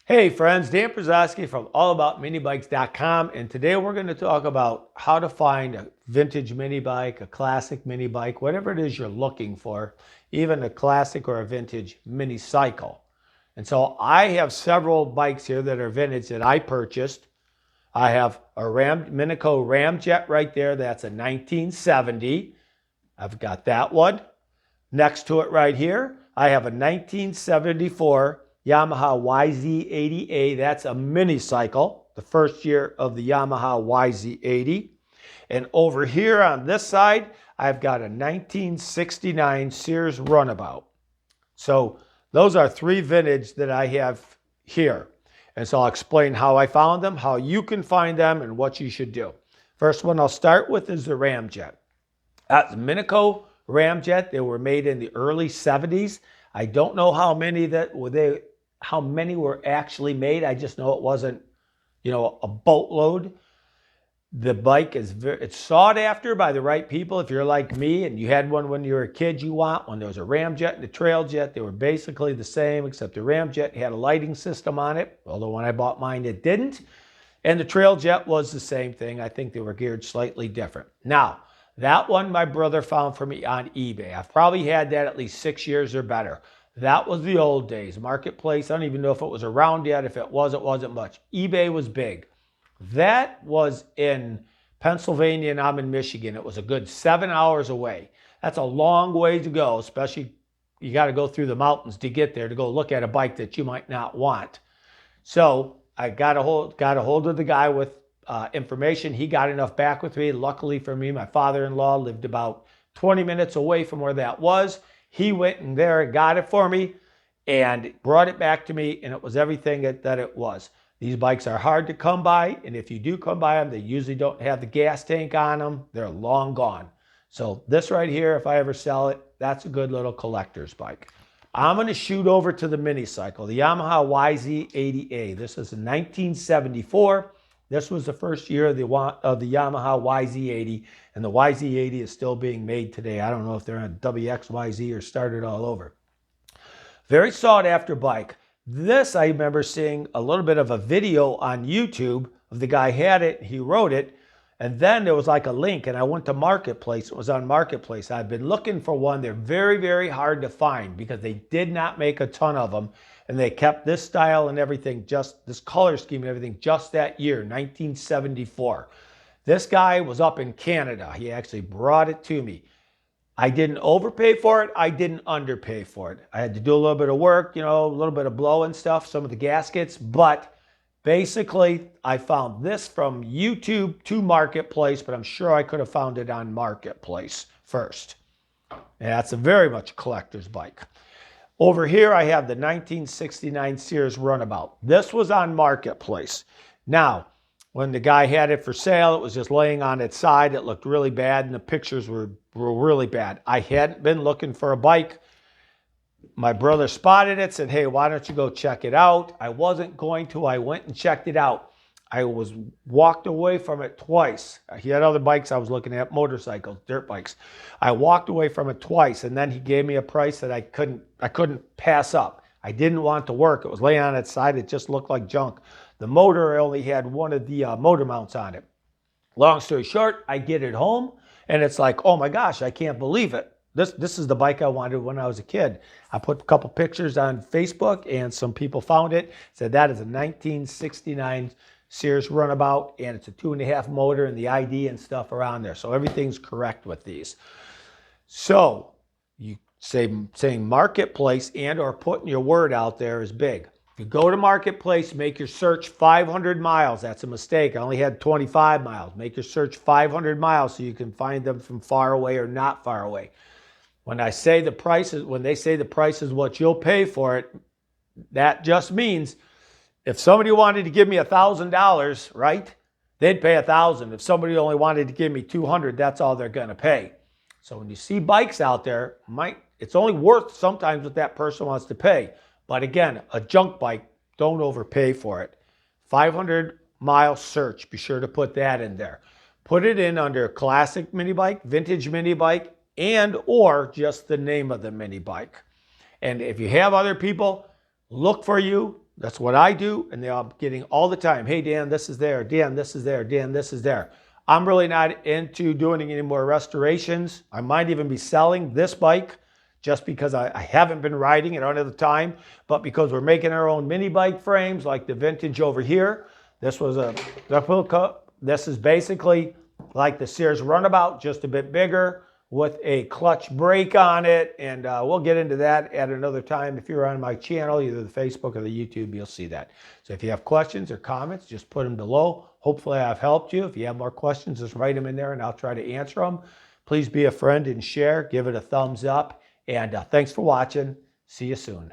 Hey friends, Dan Przyojski from allaboutminibikes.com, and today we're going to talk about how to find a vintage mini bike, a classic mini bike, whatever it is you're looking for, even a classic or a vintage mini cycle. And so I have several bikes here that are vintage that I purchased. I have a Minico Ramjet right there. That's a 1970. I've got that one. Next to it right here, I have a 1974 Yamaha YZ80A. That's a mini cycle, the first year of the Yamaha YZ80. And over here on this side, I've got a 1969 Sears Runabout. So those are three vintage that I have here. And so I'll explain how I found them, how you can find them, and what you should do. First one I'll start with is the Ramjet. That's Minico Ramjet. They were made in the early 70s. I don't know how many were actually made. I just know it wasn't, a boatload. The bike it's sought after by the right people. If you're like me and you had one when you were a kid, you want one. There was a Ramjet and a Trailjet. They were basically the same, except the Ramjet had a lighting system on it, although when I bought mine, it didn't. And the Trailjet was the same thing. I think they were geared slightly different. Now, that one my brother found for me on eBay. I've probably had that at least 6 years or better. That was the old days. Marketplace, I don't even know if it was around yet. If it was, it wasn't much. eBay was big. That was in Pennsylvania and I'm in Michigan. It was a good 7 hours away. That's a long way to go, especially you got to go through the mountains to get there to go look at a bike that you might not want. So I got a hold of the guy with information. He got enough back with me. Luckily for me, my father-in-law lived about 20 minutes away from where that was. He went in there and got it for me and brought it back to me, and it was everything that it was. These bikes are hard to come by, and if you do come by them, they usually don't have the gas tank on them. They're long gone. So this right here, if I ever sell it, that's a good little collector's bike. I'm going to shoot over to the mini cycle, the Yamaha YZ80A. This is a 1974. This was the first year of the Yamaha YZ80, and the YZ80 is still being made today. I don't know if they're on WXYZ or started all over. Very sought after bike. This, I remember seeing a little bit of a video on YouTube of the guy had it, he wrote it, and then there was like a link, and I went to Marketplace. It was on Marketplace. I've been looking for one. They're very, very hard to find because they did not make a ton of them, and they kept this style and everything, just this color scheme and everything, just that year, 1974. This guy was up in Canada. He actually brought it to me. I didn't overpay for it. I didn't underpay for it. I had to do a little bit of work, a little bit of blow and stuff, some of the gaskets, but basically, I found this from YouTube to Marketplace, but I'm sure I could have found it on Marketplace first. And that's a very much collector's bike. Over here, I have the 1969 Sears Runabout. This was on Marketplace. Now, when the guy had it for sale, it was just laying on its side. It looked really bad, and the pictures were really bad. I hadn't been looking for a bike. My brother spotted it, said, hey, why don't you go check it out? I wasn't going to. I went and checked it out. I walked away from it twice. He had other bikes I was looking at, motorcycles, dirt bikes. I walked away from it twice, and then he gave me a price that I couldn't pass up. I didn't want to work. It was laying on its side. It just looked like junk. The motor only had one of the motor mounts on it. Long story short, I get it home, and it's like, oh my gosh, I can't believe it. This is the bike I wanted when I was a kid. I put a couple pictures on Facebook, and some people found it, said that is a 1969 Sears Runabout, and it's a 2.5 motor and the ID and stuff around there. So everything's correct with these. So you saying Marketplace and or putting your word out there is big. If you go to Marketplace, make your search 500 miles. That's a mistake. I only had 25 miles. Make your search 500 miles so you can find them from far away or not far away. When they say the price is what you'll pay for it, that just means if somebody wanted to give me $1,000, right, they'd pay $1,000. If somebody only wanted to give me $200, that's all they're going to pay. So when you see bikes out there, it's only worth sometimes what that person wants to pay. But again, a junk bike, don't overpay for it. 500-mile search, be sure to put that in there. Put it in under classic mini bike, vintage mini bike, and or just the name of the mini bike. And if you have other people, look for you. That's what I do, and I'm getting all the time. Hey, Dan, this is there. Dan, this is there. Dan, this is there. I'm really not into doing any more restorations. I might even be selling this bike just because I haven't been riding it. I don't have the time, but because we're making our own mini bike frames like the vintage over here. This was a replica. This is basically like the Sears Runabout, just a bit bigger with a clutch brake on it. And we'll get into that at another time. If you're on my channel, either the Facebook or the YouTube, you'll see that. So if you have questions or comments, just put them below. Hopefully I've helped you. If you have more questions, just write them in there and I'll try to answer them. Please be a friend and share. Give it a thumbs up. And thanks for watching. See you soon.